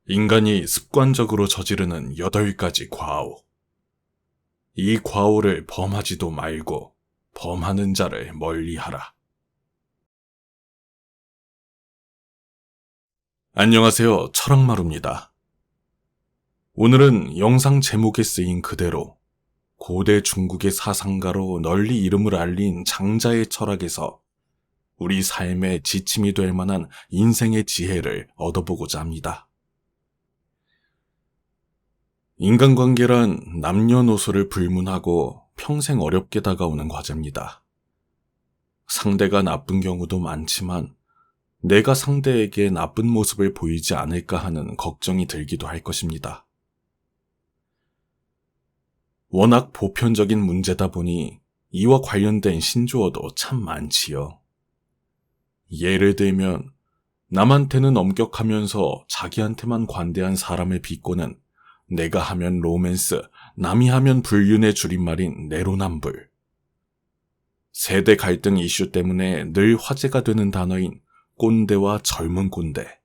인간이 습관적으로 저지르는 8가지 과오. 이 과오를 범하지도 말고 범하는 자를 멀리하라. 안녕하세요, 철학마루입니다. 오늘은 영상 제목에 쓰인 그대로 고대 중국의 사상가로 널리 이름을 알린 장자의 철학에서 우리 삶의 지침이 될 만한 인생의 지혜를 얻어보고자 합니다. 인간관계란 남녀노소를 불문하고 평생 어렵게 다가오는 과제입니다. 상대가 나쁜 경우도 많지만 내가 상대에게 나쁜 모습을 보이지 않을까 하는 걱정이 들기도 할 것입니다. 워낙 보편적인 문제다 보니 이와 관련된 신조어도 참 많지요. 예를 들면 남한테는 엄격하면서 자기한테만 관대한 사람을 비꼬는 내가 하면 로맨스, 남이 하면 불륜의 줄임말인 내로남불. 세대 갈등 이슈 때문에 늘 화제가 되는 단어인 꼰대와 젊은 꼰대.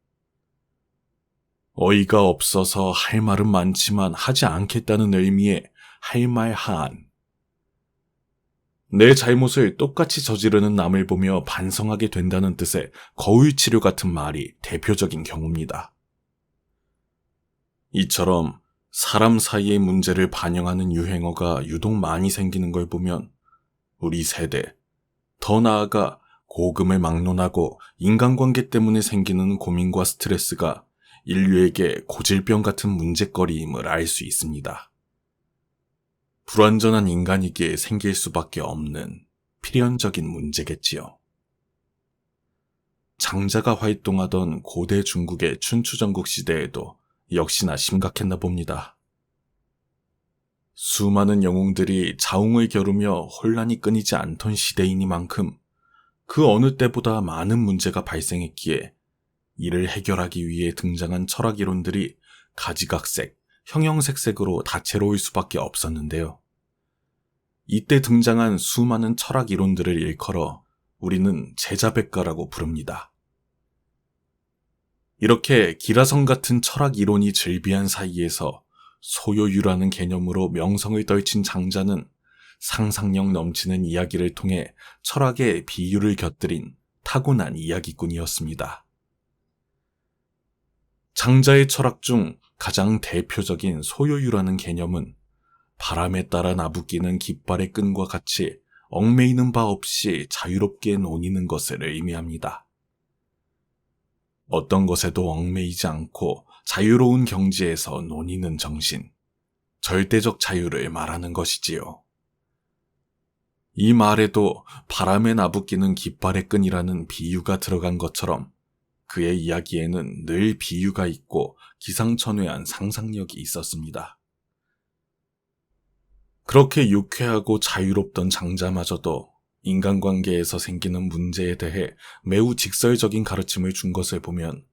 어이가 없어서 할 말은 많지만 하지 않겠다는 의미의 할 말 하안. 내 잘못을 똑같이 저지르는 남을 보며 반성하게 된다는 뜻의 거울치료 같은 말이 대표적인 경우입니다. 이처럼 사람 사이의 문제를 반영하는 유행어가 유독 많이 생기는 걸 보면 우리 세대, 더 나아가 고금을 막론하고 인간관계 때문에 생기는 고민과 스트레스가 인류에게 고질병 같은 문제거리임을 알 수 있습니다. 불완전한 인간이기에 생길 수밖에 없는 필연적인 문제겠지요. 장자가 활동하던 고대 중국의 춘추전국 시대에도 역시나 심각했나 봅니다. 수많은 영웅들이 자웅을 겨루며 혼란이 끊이지 않던 시대이니만큼 그 어느 때보다 많은 문제가 발생했기에 이를 해결하기 위해 등장한 철학 이론들이 가지각색, 형형색색으로 다채로울 수밖에 없었는데요. 이때 등장한 수많은 철학 이론들을 일컬어 우리는 제자백가라고 부릅니다. 이렇게 기라성 같은 철학 이론이 즐비한 사이에서 소요유라는 개념으로 명성을 떨친 장자는 상상력 넘치는 이야기를 통해 철학의 비유를 곁들인 타고난 이야기꾼이었습니다. 장자의 철학 중 가장 대표적인 소요유라는 개념은 바람에 따라 나부끼는 깃발의 끈과 같이 얽매이는 바 없이 자유롭게 논이는 것을 의미합니다. 어떤 것에도 얽매이지 않고 자유로운 경지에서 논이는 정신, 절대적 자유를 말하는 것이지요. 이 말에도 바람에 나부끼는 깃발의 끈이라는 비유가 들어간 것처럼 그의 이야기에는 늘 비유가 있고 기상천외한 상상력이 있었습니다. 그렇게 유쾌하고 자유롭던 장자마저도 인간관계에서 생기는 문제에 대해 매우 직설적인 가르침을 준 것을 보면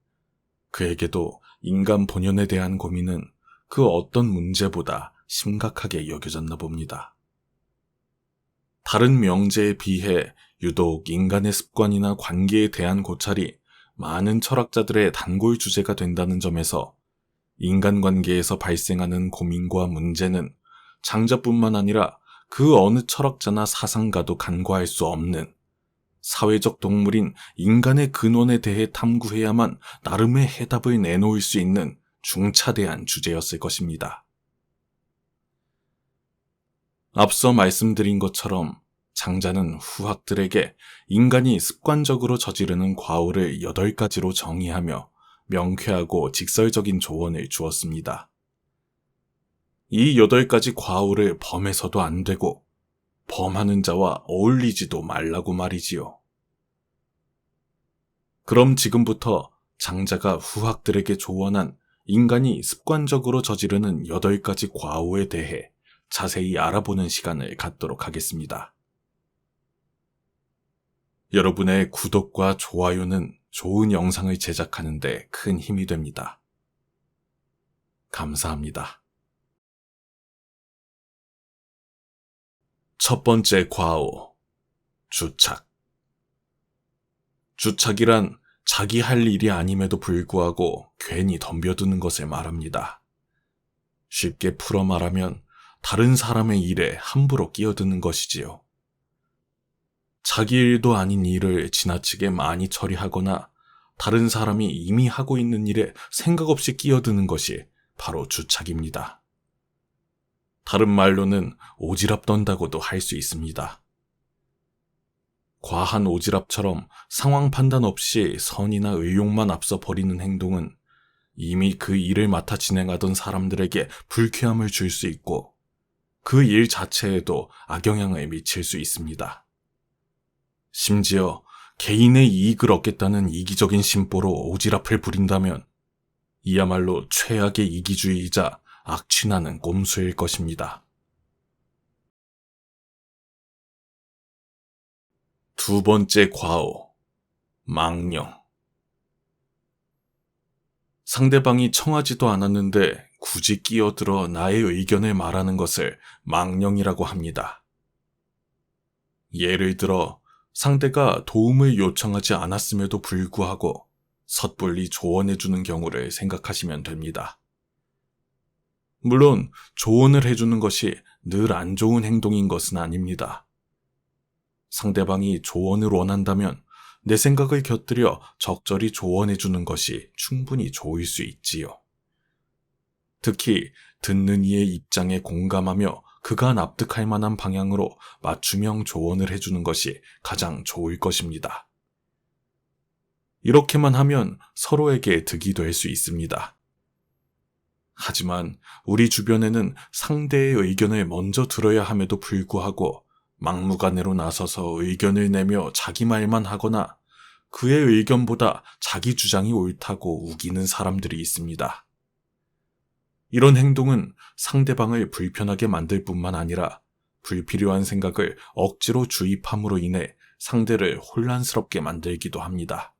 그에게도 인간 본연에 대한 고민은 그 어떤 문제보다 심각하게 여겨졌나 봅니다. 다른 명제에 비해 유독 인간의 습관이나 관계에 대한 고찰이 많은 철학자들의 단골 주제가 된다는 점에서 인간관계에서 발생하는 고민과 문제는 장자뿐만 아니라 그 어느 철학자나 사상가도 간과할 수 없는 사회적 동물인 인간의 근원에 대해 탐구해야만 나름의 해답을 내놓을 수 있는 중차대한 주제였을 것입니다. 앞서 말씀드린 것처럼 장자는 후학들에게 인간이 습관적으로 저지르는 과오를 8가지로 정의하며 명쾌하고 직설적인 조언을 주었습니다. 이 8가지 과오를 범해서도 안 되고 범하는 자와 어울리지도 말라고 말이지요. 그럼 지금부터 장자가 후학들에게 조언한 인간이 습관적으로 저지르는 8가지 과오에 대해 자세히 알아보는 시간을 갖도록 하겠습니다. 여러분의 구독과 좋아요는 좋은 영상을 제작하는 데 큰 힘이 됩니다. 감사합니다. 첫 번째 과오, 주착. 주착이란 자기 할 일이 아님에도 불구하고 괜히 덤벼드는 것을 말합니다. 쉽게 풀어 말하면 다른 사람의 일에 함부로 끼어드는 것이지요. 자기 일도 아닌 일을 지나치게 많이 처리하거나 다른 사람이 이미 하고 있는 일에 생각 없이 끼어드는 것이 바로 주착입니다. 다른 말로는 오지랖 떤다고도 할 수 있습니다. 과한 오지랖처럼 상황 판단 없이 선이나 의욕만 앞서 버리는 행동은 이미 그 일을 맡아 진행하던 사람들에게 불쾌함을 줄 수 있고 그 일 자체에도 악영향을 미칠 수 있습니다. 심지어 개인의 이익을 얻겠다는 이기적인 심보로 오지랖을 부린다면 이야말로 최악의 이기주의이자 악취나는 꼼수일 것입니다. 두 번째 과오, 망령. 상대방이 청하지도 않았는데 굳이 끼어들어 나의 의견을 말하는 것을 망령이라고 합니다. 예를 들어 상대가 도움을 요청하지 않았음에도 불구하고 섣불리 조언해주는 경우를 생각하시면 됩니다. 물론 조언을 해주는 것이 늘 안 좋은 행동인 것은 아닙니다. 상대방이 조언을 원한다면 내 생각을 곁들여 적절히 조언해주는 것이 충분히 좋을 수 있지요. 특히 듣는 이의 입장에 공감하며 그가 납득할 만한 방향으로 맞춤형 조언을 해주는 것이 가장 좋을 것입니다. 이렇게만 하면 서로에게 득이 될 수 있습니다. 하지만 우리 주변에는 상대의 의견을 먼저 들어야 함에도 불구하고 막무가내로 나서서 의견을 내며 자기 말만 하거나 그의 의견보다 자기 주장이 옳다고 우기는 사람들이 있습니다. 이런 행동은 상대방을 불편하게 만들 뿐만 아니라 불필요한 생각을 억지로 주입함으로 인해 상대를 혼란스럽게 만들기도 합니다.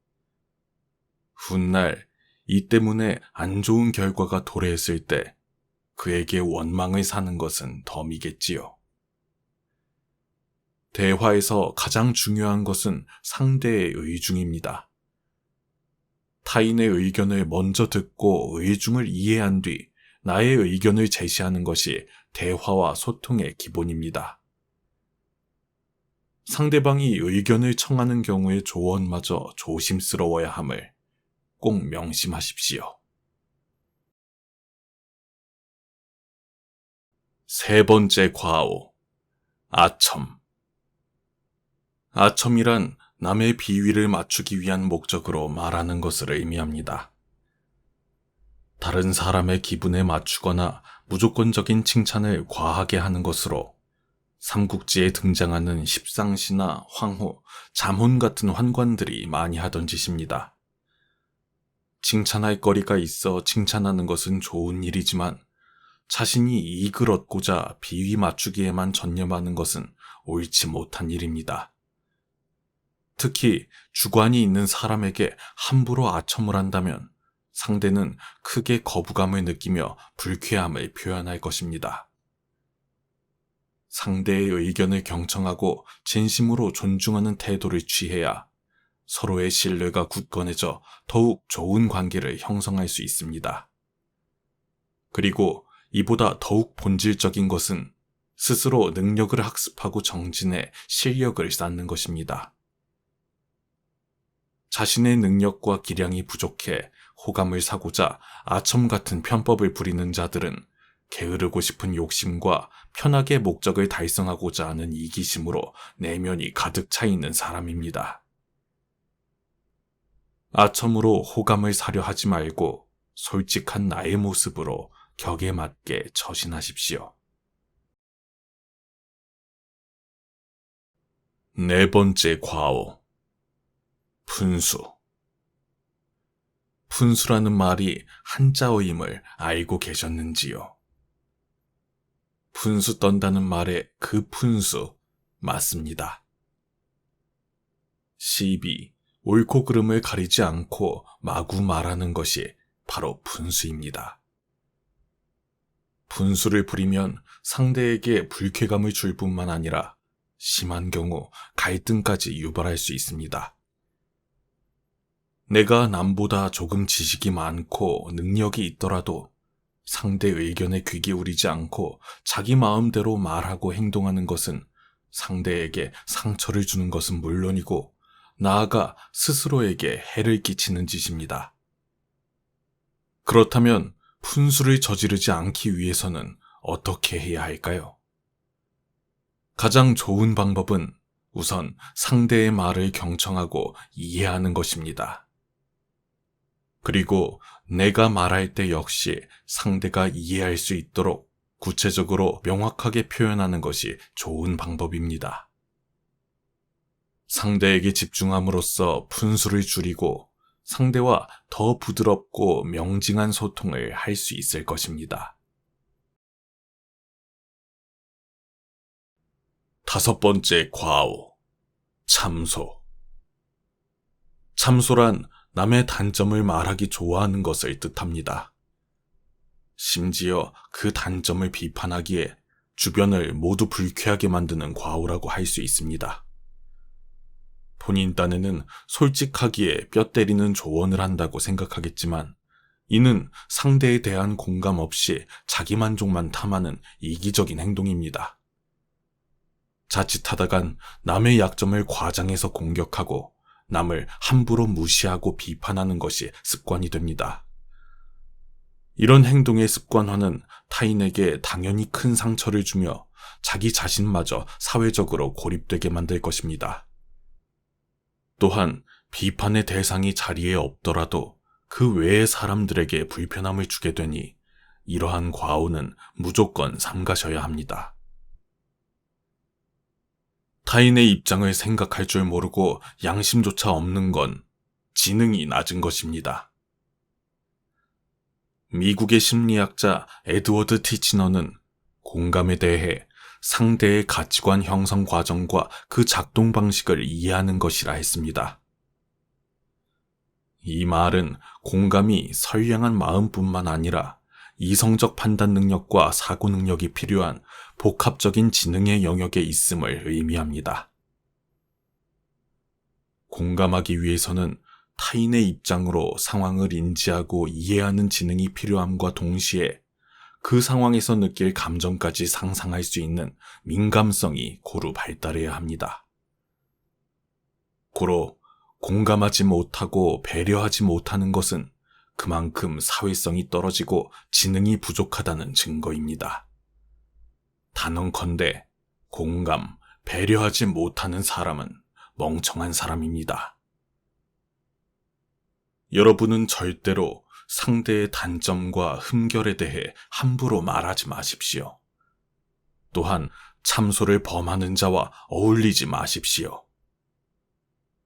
훗날 이 때문에 안 좋은 결과가 도래했을 때 그에게 원망을 사는 것은 덤이겠지요. 대화에서 가장 중요한 것은 상대의 의중입니다. 타인의 의견을 먼저 듣고 의중을 이해한 뒤 나의 의견을 제시하는 것이 대화와 소통의 기본입니다. 상대방이 의견을 청하는 경우의 조언마저 조심스러워야 함을 꼭 명심하십시오. 세 번째 과오, 아첨. 아첨이란 남의 비위를 맞추기 위한 목적으로 말하는 것을 의미합니다. 다른 사람의 기분에 맞추거나 무조건적인 칭찬을 과하게 하는 것으로 삼국지에 등장하는 십상시나 황후, 잠혼 같은 환관들이 많이 하던 짓입니다. 칭찬할 거리가 있어 칭찬하는 것은 좋은 일이지만 자신이 이익을 얻고자 비위 맞추기에만 전념하는 것은 옳지 못한 일입니다. 특히 주관이 있는 사람에게 함부로 아첨을 한다면 상대는 크게 거부감을 느끼며 불쾌함을 표현할 것입니다. 상대의 의견을 경청하고 진심으로 존중하는 태도를 취해야 서로의 신뢰가 굳건해져 더욱 좋은 관계를 형성할 수 있습니다. 그리고 이보다 더욱 본질적인 것은 스스로 능력을 학습하고 정진해 실력을 쌓는 것입니다. 자신의 능력과 기량이 부족해 호감을 사고자 아첨 같은 편법을 부리는 자들은 게으르고 싶은 욕심과 편하게 목적을 달성하고자 하는 이기심으로 내면이 가득 차 있는 사람입니다. 아첨으로 호감을 사려 하지 말고 솔직한 나의 모습으로 격에 맞게 처신하십시오. 네 번째 과오, 분수. 분수라는 말이 한자어임을 알고 계셨는지요? 분수 떤다는 말의 그 분수 맞습니다. 시비, 옳고 그름을 가리지 않고 마구 말하는 것이 바로 분수입니다. 분수를 부리면 상대에게 불쾌감을 줄 뿐만 아니라 심한 경우 갈등까지 유발할 수 있습니다. 내가 남보다 조금 지식이 많고 능력이 있더라도 상대 의견에 귀 기울이지 않고 자기 마음대로 말하고 행동하는 것은 상대에게 상처를 주는 것은 물론이고 나아가 스스로에게 해를 끼치는 짓입니다. 그렇다면 푼수를 저지르지 않기 위해서는 어떻게 해야 할까요? 가장 좋은 방법은 우선 상대의 말을 경청하고 이해하는 것입니다. 그리고 내가 말할 때 역시 상대가 이해할 수 있도록 구체적으로 명확하게 표현하는 것이 좋은 방법입니다. 상대에게 집중함으로써 푼수를 줄이고 상대와 더 부드럽고 명징한 소통을 할 수 있을 것입니다. 5번째 과오, 참소. 참소란 남의 단점을 말하기 좋아하는 것을 뜻합니다. 심지어 그 단점을 비판하기에 주변을 모두 불쾌하게 만드는 과오라고 할 수 있습니다. 본인 딴에는 솔직하기에 뼈 때리는 조언을 한다고 생각하겠지만 이는 상대에 대한 공감 없이 자기 만족만 탐하는 이기적인 행동입니다. 자칫하다간 남의 약점을 과장해서 공격하고 남을 함부로 무시하고 비판하는 것이 습관이 됩니다. 이런 행동의 습관화는 타인에게 당연히 큰 상처를 주며 자기 자신마저 사회적으로 고립되게 만들 것입니다. 또한 비판의 대상이 자리에 없더라도 그 외의 사람들에게 불편함을 주게 되니 이러한 과오는 무조건 삼가셔야 합니다. 타인의 입장을 생각할 줄 모르고 양심조차 없는 건 지능이 낮은 것입니다. 미국의 심리학자 에드워드 티치너는 공감에 대해 상대의 가치관 형성 과정과 그 작동 방식을 이해하는 것이라 했습니다. 이 말은 공감이 선량한 마음뿐만 아니라 이성적 판단 능력과 사고 능력이 필요한 복합적인 지능의 영역에 있음을 의미합니다. 공감하기 위해서는 타인의 입장으로 상황을 인지하고 이해하는 지능이 필요함과 동시에 그 상황에서 느낄 감정까지 상상할 수 있는 민감성이 고루 발달해야 합니다. 고로 공감하지 못하고 배려하지 못하는 것은 그만큼 사회성이 떨어지고 지능이 부족하다는 증거입니다. 단언컨대 공감, 배려하지 못하는 사람은 멍청한 사람입니다. 여러분은 절대로 상대의 단점과 흠결에 대해 함부로 말하지 마십시오. 또한 참소를 범하는 자와 어울리지 마십시오.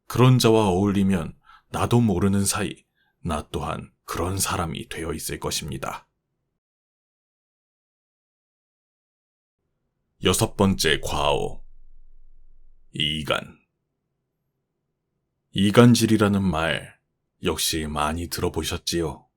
그런 자와 어울리면 나도 모르는 사이 나 또한 그런 사람이 되어 있을 것입니다. 6번째 과오, 이간. 이간질이라는 말 역시 많이 들어보셨지요?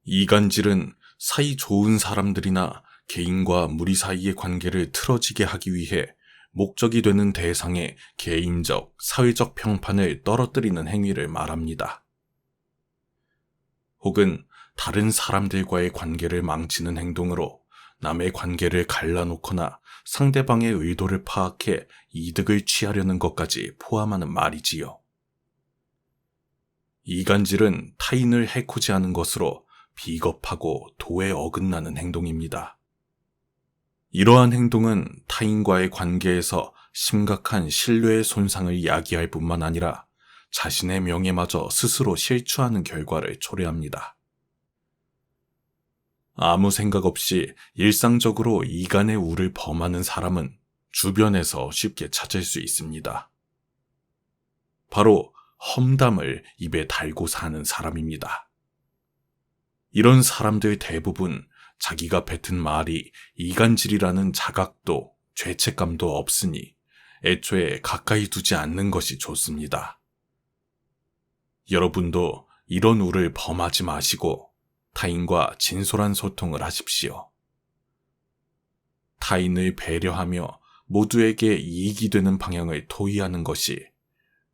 이간질은 사이 좋은 사람들이나 개인과 무리 사이의 관계를 틀어지게 하기 위해 목적이 되는 대상의 개인적, 사회적 평판을 떨어뜨리는 행위를 말합니다. 혹은 다른 사람들과의 관계를 망치는 행동으로 남의 관계를 갈라놓거나 상대방의 의도를 파악해 이득을 취하려는 것까지 포함하는 말이지요. 이간질은 타인을 해코지하는 것으로 비겁하고 도에 어긋나는 행동입니다. 이러한 행동은 타인과의 관계에서 심각한 신뢰의 손상을 야기할 뿐만 아니라 자신의 명예마저 스스로 실추하는 결과를 초래합니다. 아무 생각 없이 일상적으로 이간의 우를 범하는 사람은 주변에서 쉽게 찾을 수 있습니다. 바로 험담을 입에 달고 사는 사람입니다. 이런 사람들 대부분 자기가 뱉은 말이 이간질이라는 자각도 죄책감도 없으니 애초에 가까이 두지 않는 것이 좋습니다. 여러분도 이런 우를 범하지 마시고 타인과 진솔한 소통을 하십시오. 타인을 배려하며 모두에게 이익이 되는 방향을 토의하는 것이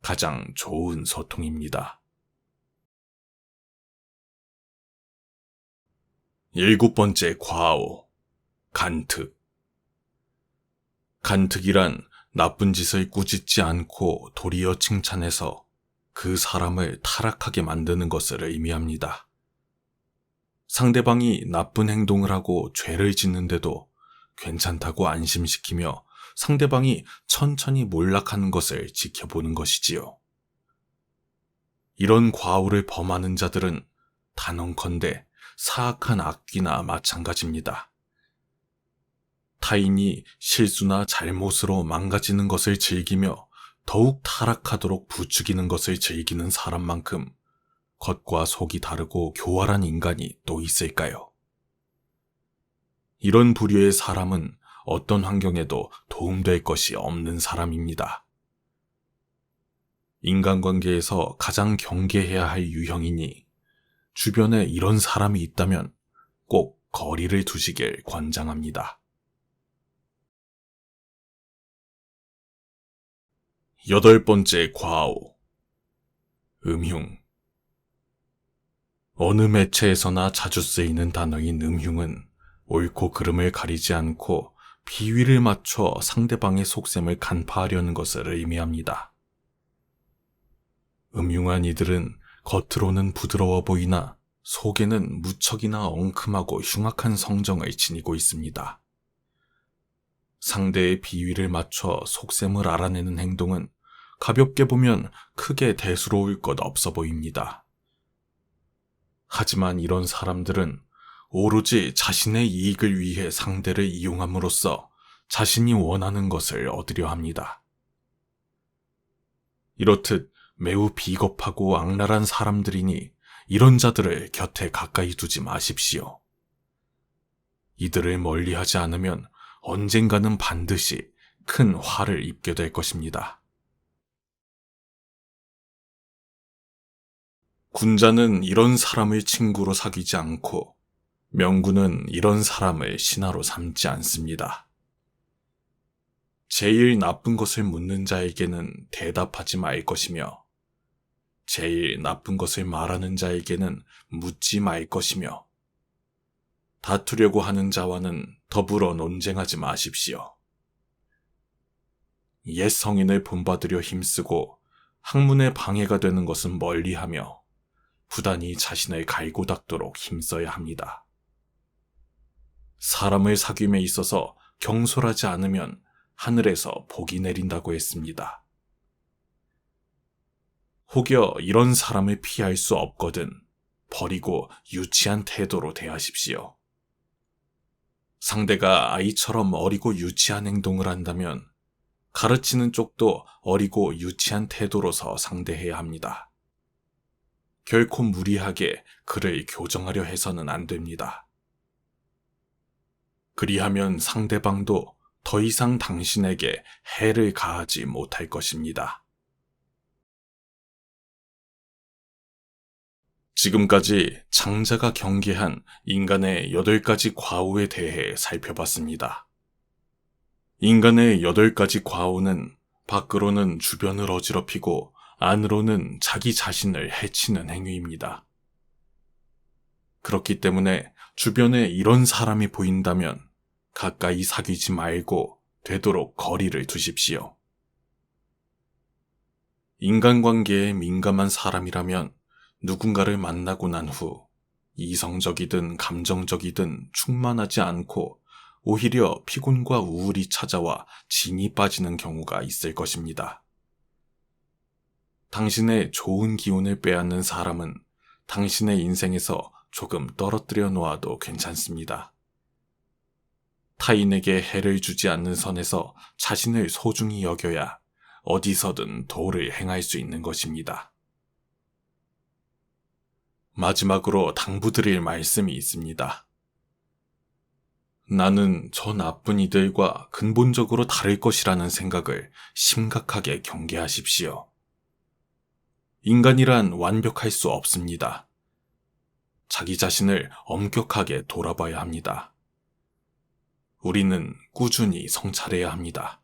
가장 좋은 소통입니다. 7번째 과오, 간특. 간특이란 나쁜 짓을 꾸짖지 않고 도리어 칭찬해서 그 사람을 타락하게 만드는 것을 의미합니다. 상대방이 나쁜 행동을 하고 죄를 짓는데도 괜찮다고 안심시키며 상대방이 천천히 몰락하는 것을 지켜보는 것이지요. 이런 과오를 범하는 자들은 단언컨대 사악한 악귀나 마찬가지입니다. 타인이 실수나 잘못으로 망가지는 것을 즐기며 더욱 타락하도록 부추기는 것을 즐기는 사람만큼 겉과 속이 다르고 교활한 인간이 또 있을까요? 이런 부류의 사람은 어떤 환경에도 도움될 것이 없는 사람입니다. 인간관계에서 가장 경계해야 할 유형이니 주변에 이런 사람이 있다면 꼭 거리를 두시길 권장합니다. 8번째 과오, 음흉. 어느 매체에서나 자주 쓰이는 단어인 음흉은 옳고 그름을 가리지 않고 비위를 맞춰 상대방의 속셈을 간파하려는 것을 의미합니다. 음흉한 이들은 겉으로는 부드러워 보이나 속에는 무척이나 엉큼하고 흉악한 성정을 지니고 있습니다. 상대의 비위를 맞춰 속셈을 알아내는 행동은 가볍게 보면 크게 대수로울 것 없어 보입니다. 하지만 이런 사람들은 오로지 자신의 이익을 위해 상대를 이용함으로써 자신이 원하는 것을 얻으려 합니다. 이렇듯 매우 비겁하고 악랄한 사람들이니 이런 자들을 곁에 가까이 두지 마십시오. 이들을 멀리하지 않으면 언젠가는 반드시 큰 화를 입게 될 것입니다. 군자는 이런 사람을 친구로 사귀지 않고 명군은 이런 사람을 신하로 삼지 않습니다. 제일 나쁜 것을 묻는 자에게는 대답하지 말 것이며 제일 나쁜 것을 말하는 자에게는 묻지 말 것이며 다투려고 하는 자와는 더불어 논쟁하지 마십시오. 옛 성인을 본받으려 힘쓰고 학문에 방해가 되는 것은 멀리하며 부단히 자신을 갈고 닦도록 힘써야 합니다. 사람을 사귐에 있어서 경솔하지 않으면 하늘에서 복이 내린다고 했습니다. 혹여 이런 사람을 피할 수 없거든 버리고 유치한 태도로 대하십시오. 상대가 아이처럼 어리고 유치한 행동을 한다면 가르치는 쪽도 어리고 유치한 태도로서 상대해야 합니다. 결코 무리하게 그를 교정하려 해서는 안 됩니다. 그리하면 상대방도 더 이상 당신에게 해를 가하지 못할 것입니다. 지금까지 장자가 경계한 인간의 8가지 과오에 대해 살펴봤습니다. 인간의 8가지 과오는 밖으로는 주변을 어지럽히고 안으로는 자기 자신을 해치는 행위입니다. 그렇기 때문에 주변에 이런 사람이 보인다면 가까이 사귀지 말고 되도록 거리를 두십시오. 인간관계에 민감한 사람이라면 누군가를 만나고 난 후 이성적이든 감정적이든 충만하지 않고 오히려 피곤과 우울이 찾아와 진이 빠지는 경우가 있을 것입니다. 당신의 좋은 기운을 빼앗는 사람은 당신의 인생에서 조금 떨어뜨려 놓아도 괜찮습니다. 타인에게 해를 주지 않는 선에서 자신을 소중히 여겨야 어디서든 도를 행할 수 있는 것입니다. 마지막으로 당부드릴 말씀이 있습니다. 나는 저 나쁜 이들과 근본적으로 다를 것이라는 생각을 심각하게 경계하십시오. 인간이란 완벽할 수 없습니다. 자기 자신을 엄격하게 돌아봐야 합니다. 우리는 꾸준히 성찰해야 합니다.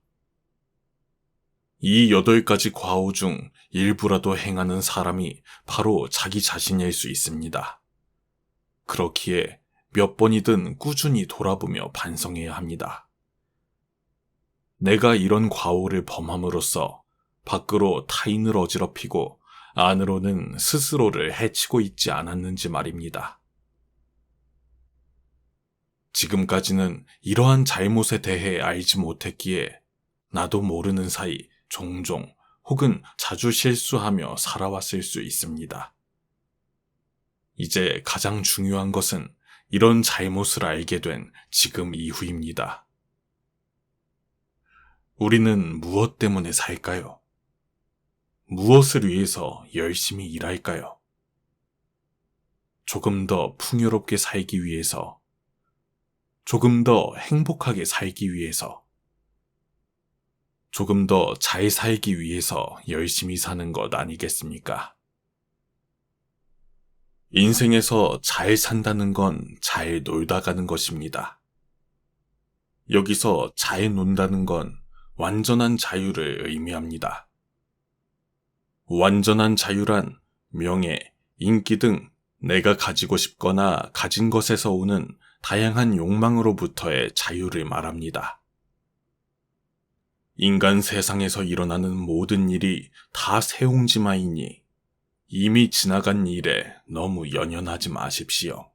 이 8가지 과오 중 일부라도 행하는 사람이 바로 자기 자신일 수 있습니다. 그렇기에 몇 번이든 꾸준히 돌아보며 반성해야 합니다. 내가 이런 과오를 범함으로써 밖으로 타인을 어지럽히고 안으로는 스스로를 해치고 있지 않았는지 말입니다. 지금까지는 이러한 잘못에 대해 알지 못했기에 나도 모르는 사이 종종 혹은 자주 실수하며 살아왔을 수 있습니다. 이제 가장 중요한 것은 이런 잘못을 알게 된 지금 이후입니다. 우리는 무엇 때문에 살까요? 무엇을 위해서 열심히 일할까요? 조금 더 풍요롭게 살기 위해서, 조금 더 행복하게 살기 위해서, 조금 더 잘 살기 위해서 열심히 사는 것 아니겠습니까? 인생에서 잘 산다는 건 잘 놀다 가는 것입니다. 여기서 잘 논다는 건 완전한 자유를 의미합니다. 완전한 자유란 명예, 인기 등 내가 가지고 싶거나 가진 것에서 오는 다양한 욕망으로부터의 자유를 말합니다. 인간 세상에서 일어나는 모든 일이 다 세옹지마이니 이미 지나간 일에 너무 연연하지 마십시오.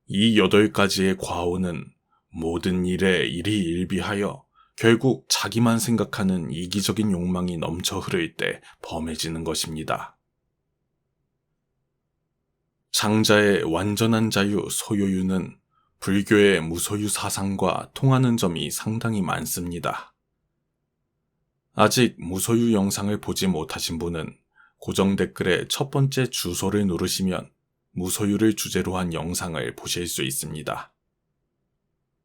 이 8가지의 과오는 모든 일에 일희일비하여 결국 자기만 생각하는 이기적인 욕망이 넘쳐 흐를 때 범해지는 것입니다. 장자의 완전한 자유 소요유는 불교의 무소유 사상과 통하는 점이 상당히 많습니다. 아직 무소유 영상을 보지 못하신 분은 고정 댓글에 첫 번째 주소를 누르시면 무소유를 주제로 한 영상을 보실 수 있습니다.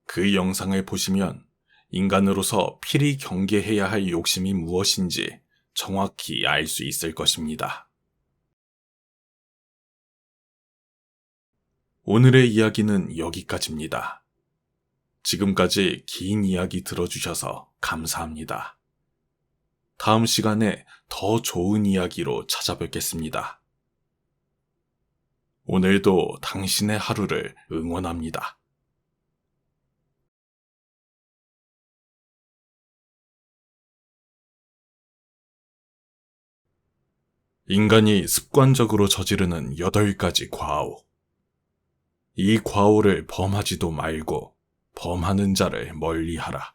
그 영상을 보시면 인간으로서 필히 경계해야 할 욕심이 무엇인지 정확히 알 수 있을 것입니다. 오늘의 이야기는 여기까지입니다. 지금까지 긴 이야기 들어주셔서 감사합니다. 다음 시간에 더 좋은 이야기로 찾아뵙겠습니다. 오늘도 당신의 하루를 응원합니다. 인간이 습관적으로 저지르는 8가지 과오. 이 과오를 범하지도 말고 범하는 자를 멀리하라.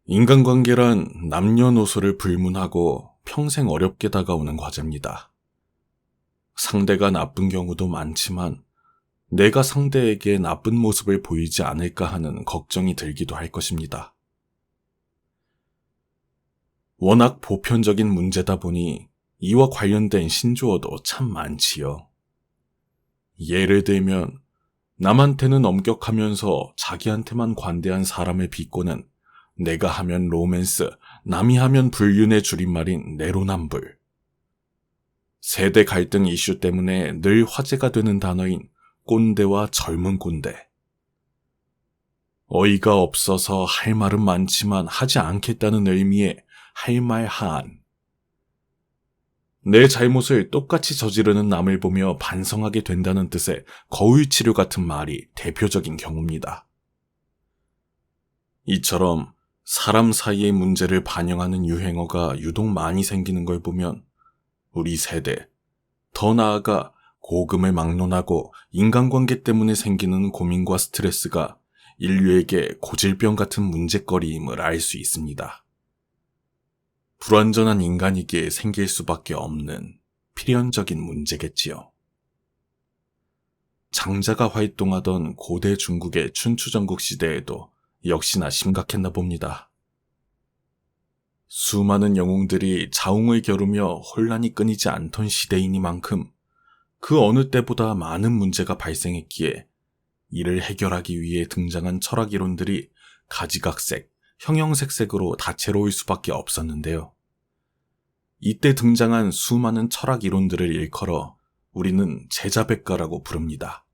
인간관계란 남녀노소를 불문하고 평생 어렵게 다가오는 과제입니다. 상대가 나쁜 경우도 많지만 내가 상대에게 나쁜 모습을 보이지 않을까 하는 걱정이 들기도 할 것입니다. 워낙 보편적인 문제다 보니 이와 관련된 신조어도 참 많지요. 예를 들면 남한테는 엄격하면서 자기한테만 관대한 사람을 비꼬는 내가 하면 로맨스, 남이 하면 불륜의 줄임말인 내로남불. 세대 갈등 이슈 때문에 늘 화제가 되는 단어인 꼰대와 젊은 꼰대. 어이가 없어서 할 말은 많지만 하지 않겠다는 의미의 할 말 하안. 내 잘못을 똑같이 저지르는 남을 보며 반성하게 된다는 뜻의 거울치료 같은 말이 대표적인 경우입니다. 이처럼 사람 사이의 문제를 반영하는 유행어가 유독 많이 생기는 걸 보면 우리 세대, 더 나아가 고금을 막론하고 인간관계 때문에 생기는 고민과 스트레스가 인류에게 고질병 같은 문제거리임을 알 수 있습니다. 불완전한 인간이기에 생길 수밖에 없는 필연적인 문제겠지요. 장자가 활동하던 고대 중국의 춘추전국 시대에도 역시나 심각했나 봅니다. 수많은 영웅들이 자웅을 겨루며 혼란이 끊이지 않던 시대이니만큼 그 어느 때보다 많은 문제가 발생했기에 이를 해결하기 위해 등장한 철학이론들이 가지각색, 형형색색으로 다채로울 수밖에 없었는데요. 이때 등장한 수많은 철학이론들을 일컬어 우리는 제자백가라고 부릅니다.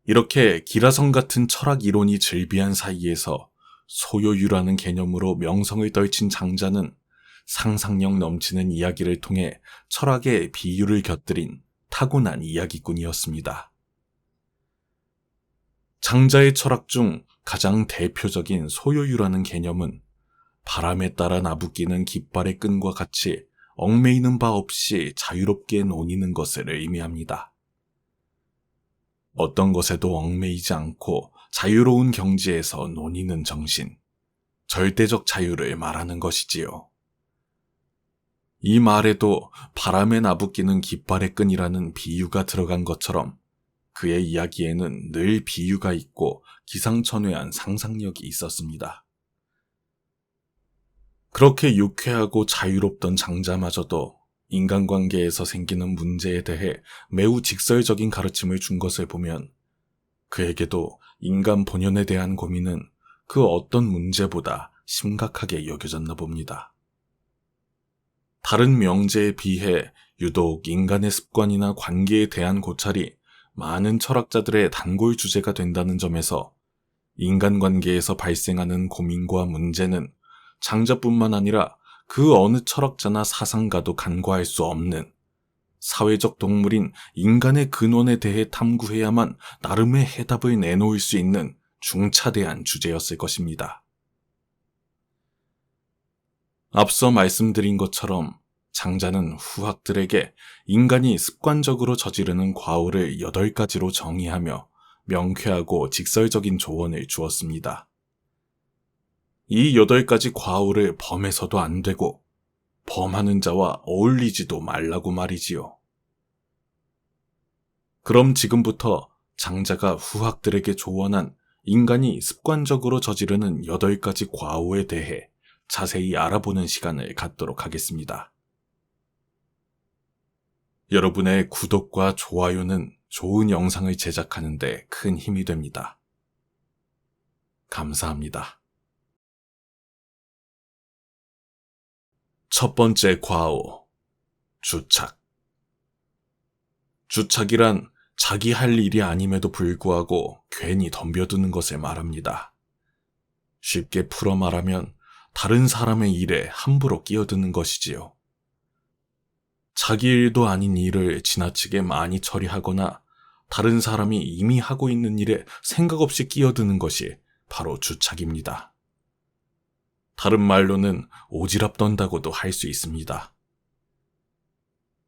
이렇게 기라성 같은 철학이론이 즐비한 사이에서 소요유라는 개념으로 명성을 떨친 장자는 상상력 넘치는 이야기를 통해 철학의 비유를 곁들인 타고난 이야기꾼이었습니다. 장자의 철학 중 가장 대표적인 소요유라는 개념은 바람에 따라 나부끼는 깃발의 끈과 같이 얽매이는 바 없이 자유롭게 논이는 것을 의미합니다. 어떤 것에도 얽매이지 않고 자유로운 경지에서 논이는 정신, 절대적 자유를 말하는 것이지요. 이 말에도 바람에 나부끼는 깃발의 끈이라는 비유가 들어간 것처럼 그의 이야기에는 늘 비유가 있고 기상천외한 상상력이 있었습니다. 그렇게 유쾌하고 자유롭던 장자마저도 인간관계에서 생기는 문제에 대해 매우 직설적인 가르침을 준 것을 보면 그에게도 인간 본연에 대한 고민은 그 어떤 문제보다 심각하게 여겨졌나 봅니다. 다른 명제에 비해 유독 인간의 습관이나 관계에 대한 고찰이 많은 철학자들의 단골 주제가 된다는 점에서 인간관계에서 발생하는 고민과 문제는 장자뿐만 아니라 그 어느 철학자나 사상가도 간과할 수 없는 사회적 동물인 인간의 근원에 대해 탐구해야만 나름의 해답을 내놓을 수 있는 중차대한 주제였을 것입니다. 앞서 말씀드린 것처럼 장자는 후학들에게 인간이 습관적으로 저지르는 과오를 8가지로 정의하며 명쾌하고 직설적인 조언을 주었습니다. 이 8가지 과오를 범해서도 안 되고 범하는 자와 어울리지도 말라고 말이지요. 그럼 지금부터 장자가 후학들에게 조언한 인간이 습관적으로 저지르는 8가지 과오에 대해 자세히 알아보는 시간을 갖도록 하겠습니다. 여러분의 구독과 좋아요는 좋은 영상을 제작하는 데 큰 힘이 됩니다. 감사합니다. 첫 번째 과오, 주착. 주착이란 자기 할 일이 아님에도 불구하고 괜히 덤벼드는 것을 말합니다. 쉽게 풀어 말하면 다른 사람의 일에 함부로 끼어드는 것이지요. 자기 일도 아닌 일을 지나치게 많이 처리하거나 다른 사람이 이미 하고 있는 일에 생각 없이 끼어드는 것이 바로 주착입니다. 다른 말로는 오지랖 떤다고도 할 수 있습니다.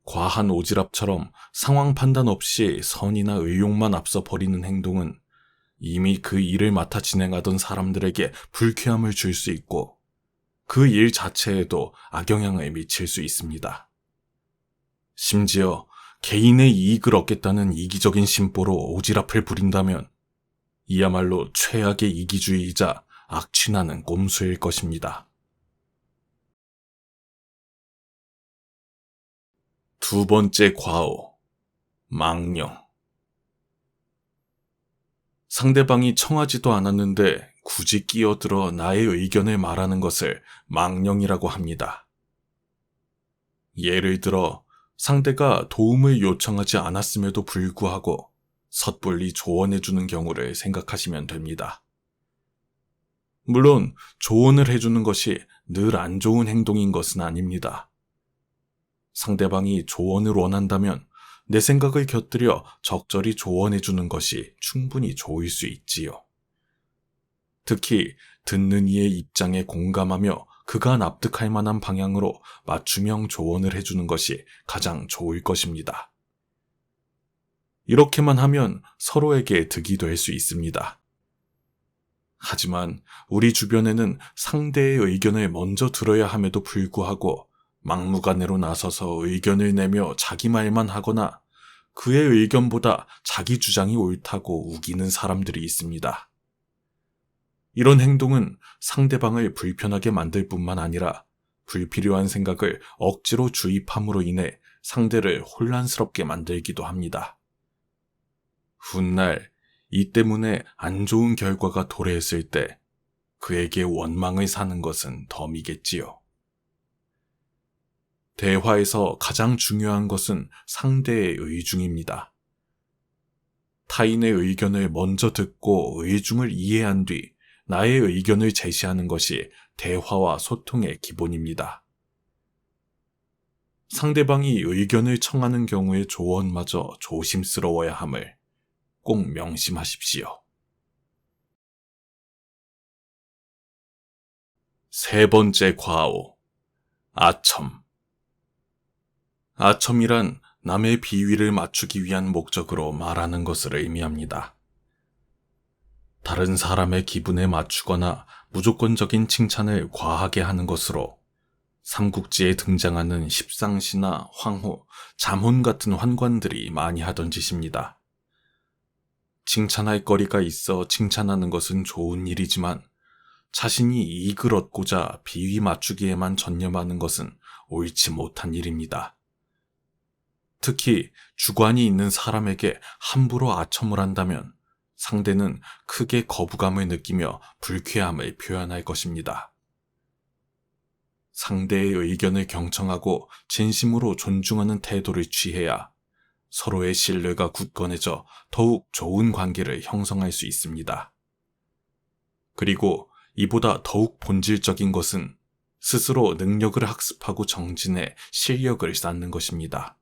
과한 오지랖처럼 상황 판단 없이 선이나 의욕만 앞서 버리는 행동은 이미 그 일을 맡아 진행하던 사람들에게 불쾌함을 줄 수 있고 그 일 자체에도 악영향을 미칠 수 있습니다. 심지어 개인의 이익을 얻겠다는 이기적인 심보로 오지랖을 부린다면 이야말로 최악의 이기주의이자 악취나는 꼼수일 것입니다. 두 번째 과오, 망령. 상대방이 청하지도 않았는데 굳이 끼어들어 나의 의견을 말하는 것을 망령이라고 합니다. 예를 들어 상대가 도움을 요청하지 않았음에도 불구하고 섣불리 조언해주는 경우를 생각하시면 됩니다. 물론 조언을 해주는 것이 늘 안 좋은 행동인 것은 아닙니다. 상대방이 조언을 원한다면 내 생각을 곁들여 적절히 조언해주는 것이 충분히 좋을 수 있지요. 특히 듣는 이의 입장에 공감하며 그가 납득할 만한 방향으로 맞춤형 조언을 해주는 것이 가장 좋을 것입니다. 이렇게만 하면 서로에게 득이 될 수 있습니다. 하지만 우리 주변에는 상대의 의견을 먼저 들어야 함에도 불구하고 막무가내로 나서서 의견을 내며 자기 말만 하거나 그의 의견보다 자기 주장이 옳다고 우기는 사람들이 있습니다. 이런 행동은 상대방을 불편하게 만들 뿐만 아니라 불필요한 생각을 억지로 주입함으로 인해 상대를 혼란스럽게 만들기도 합니다. 훗날 이 때문에 안 좋은 결과가 도래했을 때 그에게 원망을 사는 것은 덤이겠지요. 대화에서 가장 중요한 것은 상대의 의중입니다. 타인의 의견을 먼저 듣고 의중을 이해한 뒤 나의 의견을 제시하는 것이 대화와 소통의 기본입니다. 상대방이 의견을 청하는 경우의 조언마저 조심스러워야 함을 꼭 명심하십시오. 세 번째 과오, 아첨. 아첨이란 남의 비위를 맞추기 위한 목적으로 말하는 것을 의미합니다. 다른 사람의 기분에 맞추거나 무조건적인 칭찬을 과하게 하는 것으로 삼국지에 등장하는 십상시나 황후, 잠혼 같은 환관들이 많이 하던 짓입니다. 칭찬할 거리가 있어 칭찬하는 것은 좋은 일이지만 자신이 이익을 얻고자 비위 맞추기에만 전념하는 것은 옳지 못한 일입니다. 특히 주관이 있는 사람에게 함부로 아첨을 한다면 상대는 크게 거부감을 느끼며 불쾌함을 표현할 것입니다. 상대의 의견을 경청하고 진심으로 존중하는 태도를 취해야 서로의 신뢰가 굳건해져 더욱 좋은 관계를 형성할 수 있습니다. 그리고 이보다 더욱 본질적인 것은 스스로 능력을 학습하고 정진해 실력을 쌓는 것입니다.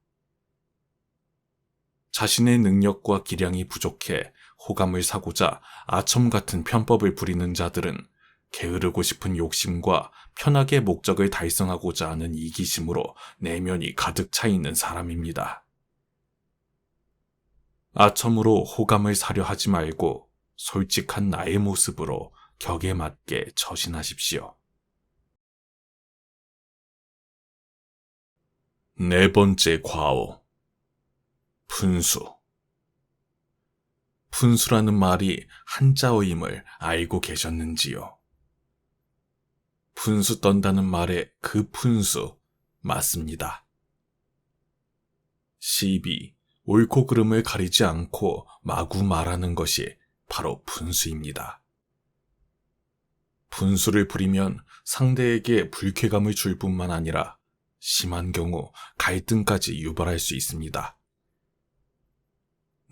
자신의 능력과 기량이 부족해 호감을 사고자 아첨 같은 편법을 부리는 자들은 게으르고 싶은 욕심과 편하게 목적을 달성하고자 하는 이기심으로 내면이 가득 차 있는 사람입니다. 아첨으로 호감을 사려 하지 말고 솔직한 나의 모습으로 격에 맞게 처신하십시오. 네 번째 과오, 분수. 분수라는 말이 한자어임을 알고 계셨는지요? 분수 떤다는 말의 그 분수 맞습니다. 시비, 옳고 그름을 가리지 않고 마구 말하는 것이 바로 분수입니다. 분수를 부리면 상대에게 불쾌감을 줄 뿐만 아니라 심한 경우 갈등까지 유발할 수 있습니다.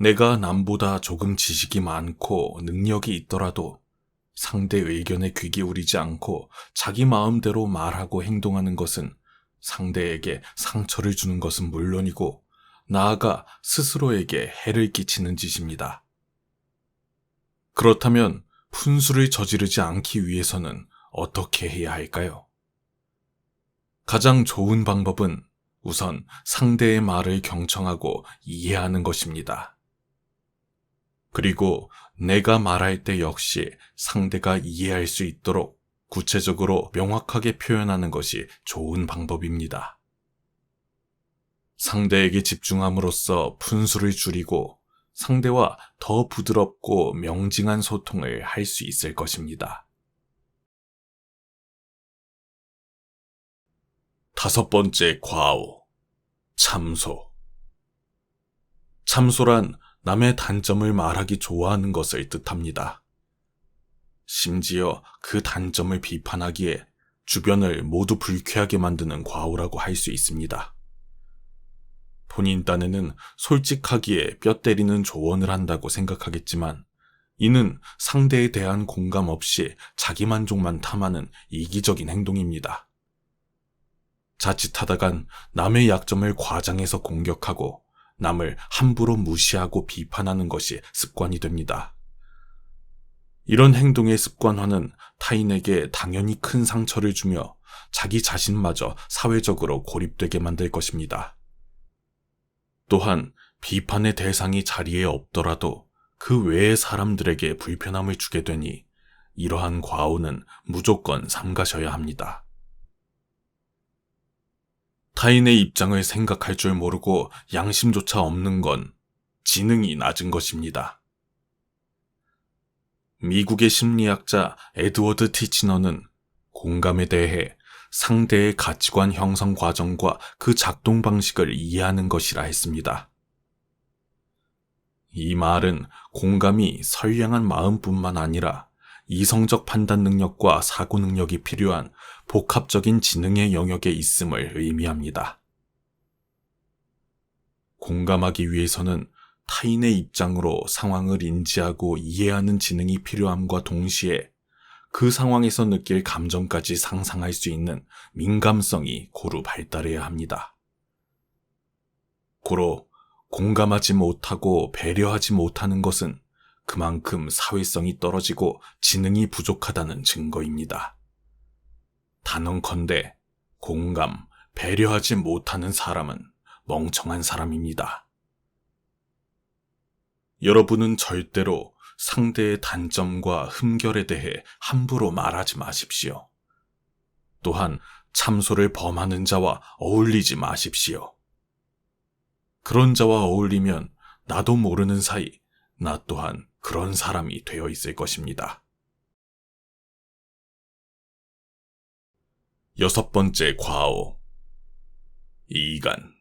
내가 남보다 조금 지식이 많고 능력이 있더라도 상대 의견에 귀 기울이지 않고 자기 마음대로 말하고 행동하는 것은 상대에게 상처를 주는 것은 물론이고 나아가 스스로에게 해를 끼치는 짓입니다. 그렇다면 분수를 저지르지 않기 위해서는 어떻게 해야 할까요? 가장 좋은 방법은 우선 상대의 말을 경청하고 이해하는 것입니다. 그리고 내가 말할 때 역시 상대가 이해할 수 있도록 구체적으로 명확하게 표현하는 것이 좋은 방법입니다. 상대에게 집중함으로써 분수를 줄이고 상대와 더 부드럽고 명징한 소통을 할 수 있을 것입니다. 다섯 번째 과오, 참소. 참소란 남의 단점을 말하기 좋아하는 것을 뜻합니다. 심지어 그 단점을 비판하기에 주변을 모두 불쾌하게 만드는 과오라고 할 수 있습니다. 본인 딴에는 솔직하기에 뼈 때리는 조언을 한다고 생각하겠지만 이는 상대에 대한 공감 없이 자기 만족만 탐하는 이기적인 행동입니다. 자칫하다간 남의 약점을 과장해서 공격하고 남을 함부로 무시하고 비판하는 것이 습관이 됩니다. 이런 행동의 습관화는 타인에게 당연히 큰 상처를 주며 자기 자신마저 사회적으로 고립되게 만들 것입니다. 또한 비판의 대상이 자리에 없더라도 그 외의 사람들에게 불편함을 주게 되니 이러한 과오는 무조건 삼가셔야 합니다. 타인의 입장을 생각할 줄 모르고 양심조차 없는 건 지능이 낮은 것입니다. 미국의 심리학자 에드워드 티치너는 공감에 대해 상대의 가치관 형성 과정과 그 작동 방식을 이해하는 것이라 했습니다. 이 말은 공감이 선량한 마음뿐만 아니라 이성적 판단 능력과 사고 능력이 필요한 복합적인 지능의 영역에 있음을 의미합니다. 공감하기 위해서는 타인의 입장으로 상황을 인지하고 이해하는 지능이 필요함과 동시에 그 상황에서 느낄 감정까지 상상할 수 있는 민감성이 고루 발달해야 합니다. 고로 공감하지 못하고 배려하지 못하는 것은 그만큼 사회성이 떨어지고 지능이 부족하다는 증거입니다. 단언컨대 공감, 배려하지 못하는 사람은 멍청한 사람입니다. 여러분은 절대로 상대의 단점과 흠결에 대해 함부로 말하지 마십시오. 또한 참소를 범하는 자와 어울리지 마십시오. 그런 자와 어울리면 나도 모르는 사이 나 또한 그런 사람이 되어 있을 것입니다. 6번째 과오. 이간.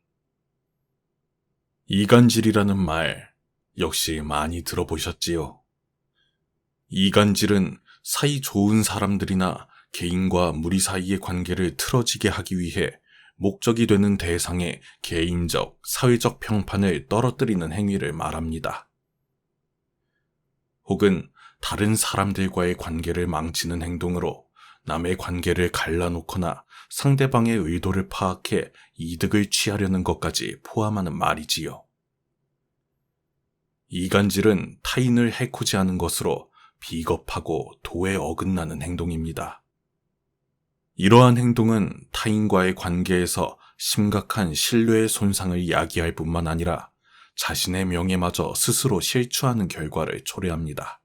이간질이라는 말 역시 많이 들어보셨지요? 이간질은 사이 좋은 사람들이나 개인과 무리 사이의 관계를 틀어지게 하기 위해 목적이 되는 대상의 개인적, 사회적 평판을 떨어뜨리는 행위를 말합니다. 혹은 다른 사람들과의 관계를 망치는 행동으로 남의 관계를 갈라놓거나 상대방의 의도를 파악해 이득을 취하려는 것까지 포함하는 말이지요. 이간질은 타인을 해코지 하는 것으로 비겁하고 도에 어긋나는 행동입니다. 이러한 행동은 타인과의 관계에서 심각한 신뢰의 손상을 야기할 뿐만 아니라 자신의 명예마저 스스로 실추하는 결과를 초래합니다.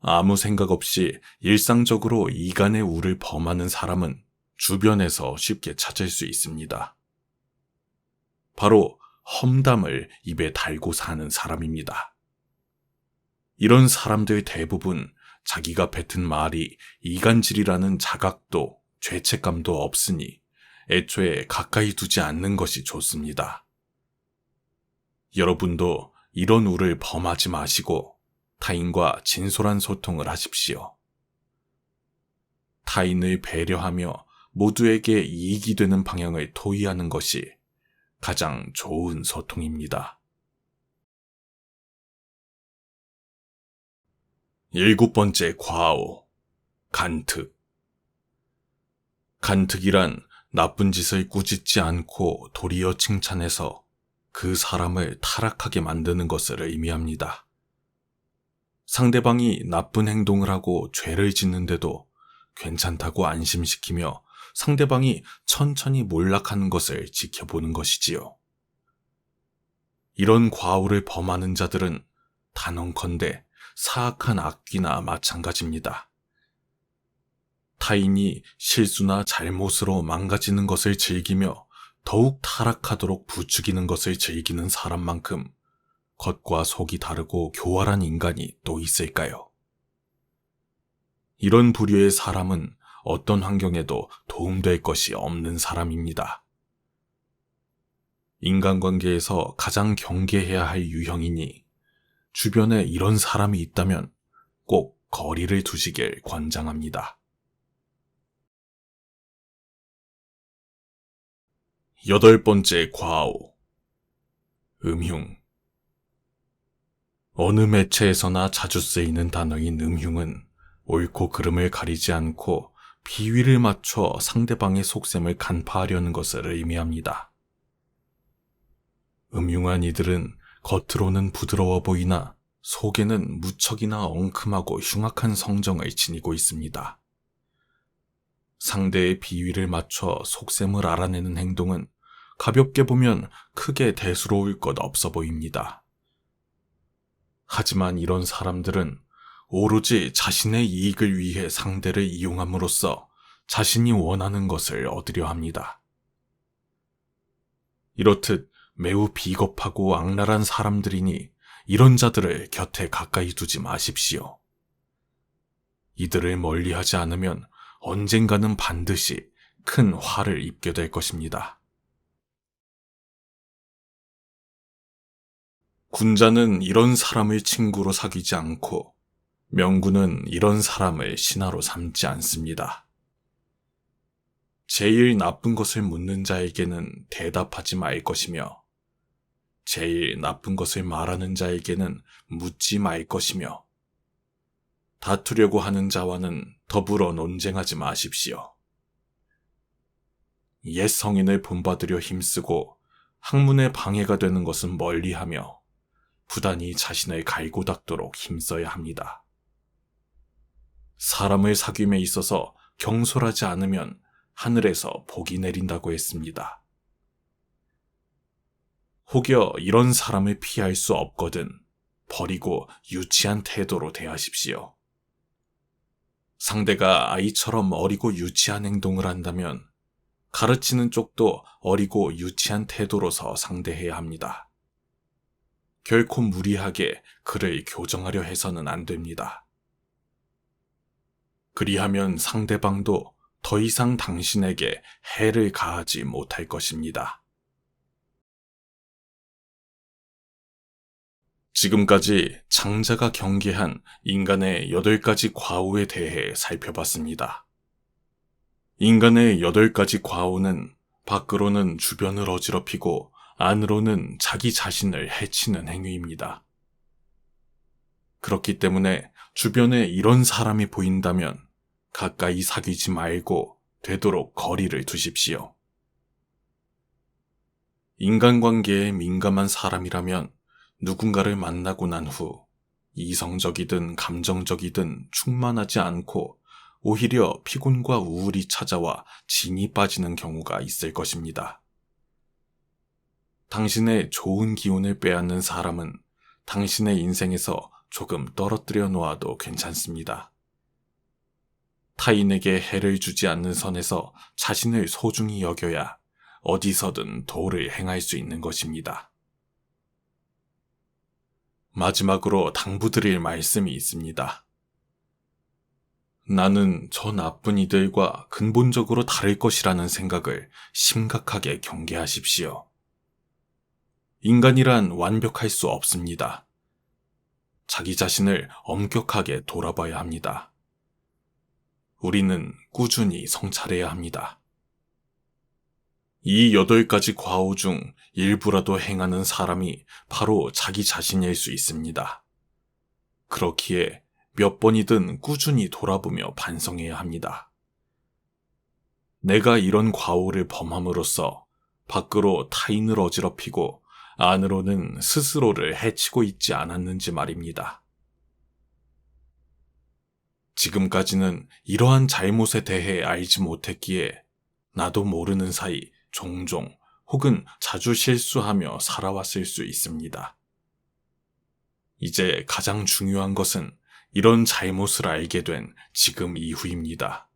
아무 생각 없이 일상적으로 이간의 우를 범하는 사람은 주변에서 쉽게 찾을 수 있습니다. 바로 험담을 입에 달고 사는 사람입니다. 이런 사람들 대부분 자기가 뱉은 말이 이간질이라는 자각도 죄책감도 없으니 애초에 가까이 두지 않는 것이 좋습니다. 여러분도 이런 우를 범하지 마시고 타인과 진솔한 소통을 하십시오. 타인을 배려하며 모두에게 이익이 되는 방향을 토의하는 것이 가장 좋은 소통입니다. 7번째 과오. 간특. 간특이란 나쁜 짓을 꾸짖지 않고 도리어 칭찬해서 그 사람을 타락하게 만드는 것을 의미합니다. 상대방이 나쁜 행동을 하고 죄를 짓는데도 괜찮다고 안심시키며 상대방이 천천히 몰락하는 것을 지켜보는 것이지요. 이런 과오를 범하는 자들은 단언컨대 사악한 악귀나 마찬가지입니다. 타인이 실수나 잘못으로 망가지는 것을 즐기며 더욱 타락하도록 부추기는 것을 즐기는 사람만큼 겉과 속이 다르고 교활한 인간이 또 있을까요? 이런 부류의 사람은 어떤 환경에도 도움될 것이 없는 사람입니다. 인간관계에서 가장 경계해야 할 유형이니 주변에 이런 사람이 있다면 꼭 거리를 두시길 권장합니다. 8번째 과오. 음흉. 어느 매체에서나 자주 쓰이는 단어인 음흉은 옳고 그름을 가리지 않고 비위를 맞춰 상대방의 속셈을 간파하려는 것을 의미합니다. 음흉한 이들은 겉으로는 부드러워 보이나 속에는 무척이나 엉큼하고 흉악한 성정을 지니고 있습니다. 상대의 비위를 맞춰 속셈을 알아내는 행동은 가볍게 보면 크게 대수로울 것 없어 보입니다. 하지만 이런 사람들은 오로지 자신의 이익을 위해 상대를 이용함으로써 자신이 원하는 것을 얻으려 합니다. 이렇듯 매우 비겁하고 악랄한 사람들이니 이런 자들을 곁에 가까이 두지 마십시오. 이들을 멀리하지 않으면 언젠가는 반드시 큰 화를 입게 될 것입니다. 군자는 이런 사람을 친구로 사귀지 않고 명군은 이런 사람을 신하로 삼지 않습니다. 제일 나쁜 것을 묻는 자에게는 대답하지 말 것이며 제일 나쁜 것을 말하는 자에게는 묻지 말 것이며 다투려고 하는 자와는 더불어 논쟁하지 마십시오. 옛 성인을 본받으려 힘쓰고 학문에 방해가 되는 것은 멀리하며 부단히 자신을 갈고 닦도록 힘써야 합니다. 사람을 사귐에 있어서 경솔하지 않으면 하늘에서 복이 내린다고 했습니다. 혹여 이런 사람을 피할 수 없거든 버리고 유치한 태도로 대하십시오. 상대가 아이처럼 어리고 유치한 행동을 한다면 가르치는 쪽도 어리고 유치한 태도로서 상대해야 합니다. 결코 무리하게 그를 교정하려 해서는 안 됩니다. 그리하면 상대방도 더 이상 당신에게 해를 가하지 못할 것입니다. 지금까지 장자가 경계한 인간의 8가지 과오에 대해 살펴봤습니다. 인간의 8가지 과오는 밖으로는 주변을 어지럽히고 안으로는 자기 자신을 해치는 행위입니다. 그렇기 때문에 주변에 이런 사람이 보인다면 가까이 사귀지 말고 되도록 거리를 두십시오. 인간관계에 민감한 사람이라면 누군가를 만나고 난 후 이성적이든 감정적이든 충만하지 않고 오히려 피곤과 우울이 찾아와 진이 빠지는 경우가 있을 것입니다. 당신의 좋은 기운을 빼앗는 사람은 당신의 인생에서 조금 떨어뜨려 놓아도 괜찮습니다. 타인에게 해를 주지 않는 선에서 자신을 소중히 여겨야 어디서든 도를 행할 수 있는 것입니다. 마지막으로 당부드릴 말씀이 있습니다. 나는 저 나쁜 이들과 근본적으로 다를 것이라는 생각을 심각하게 경계하십시오. 인간이란 완벽할 수 없습니다. 자기 자신을 엄격하게 돌아봐야 합니다. 우리는 꾸준히 성찰해야 합니다. 이 8가지 과오 중 일부라도 행하는 사람이 바로 자기 자신일 수 있습니다. 그렇기에 몇 번이든 꾸준히 돌아보며 반성해야 합니다. 내가 이런 과오를 범함으로써 밖으로 타인을 어지럽히고 안으로는 스스로를 해치고 있지 않았는지 말입니다. 지금까지는 이러한 잘못에 대해 알지 못했기에 나도 모르는 사이 종종 혹은 자주 실수하며 살아왔을 수 있습니다. 이제 가장 중요한 것은 이런 잘못을 알게 된 지금 이후입니다.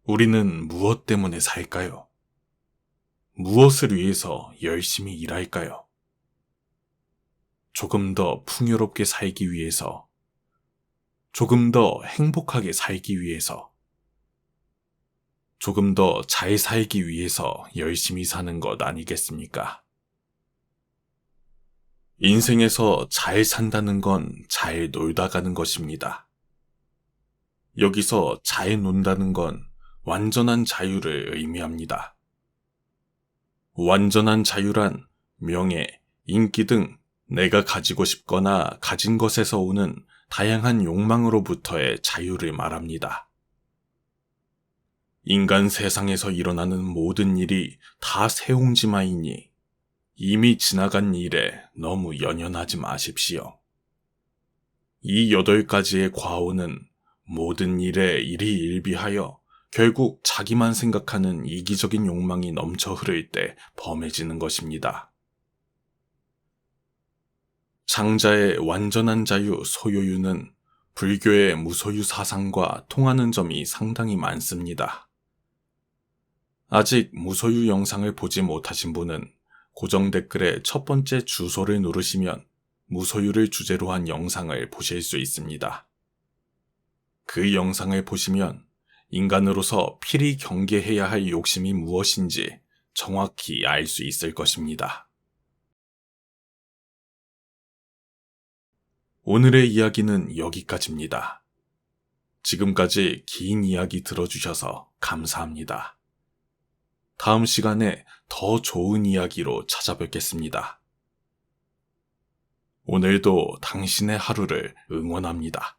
우리는 무엇 때문에 살까요? 무엇을 위해서 열심히 일할까요? 조금 더 풍요롭게 살기 위해서, 조금 더 행복하게 살기 위해서, 조금 더 잘 살기 위해서 열심히 사는 것 아니겠습니까? 인생에서 잘 산다는 건 잘 놀다 가는 것입니다. 여기서 잘 논다는 건 완전한 자유를 의미합니다. 완전한 자유란 명예, 인기 등 내가 가지고 싶거나 가진 것에서 오는 다양한 욕망으로부터의 자유를 말합니다. 인간 세상에서 일어나는 모든 일이 다 세옹지마이니 이미 지나간 일에 너무 연연하지 마십시오. 이 8가지의 과오는 모든 일에 일희일비하여 결국 자기만 생각하는 이기적인 욕망이 넘쳐 흐를 때 범해지는 것입니다. 장자의 완전한 자유 소요유는 불교의 무소유 사상과 통하는 점이 상당히 많습니다. 아직 무소유 영상을 보지 못하신 분은 고정 댓글에 첫 번째 주소를 누르시면 무소유를 주제로 한 영상을 보실 수 있습니다. 그 영상을 보시면 인간으로서 필히 경계해야 할 욕심이 무엇인지 정확히 알 수 있을 것입니다. 오늘의 이야기는 여기까지입니다. 지금까지 긴 이야기 들어주셔서 감사합니다. 다음 시간에 더 좋은 이야기로 찾아뵙겠습니다. 오늘도 당신의 하루를 응원합니다.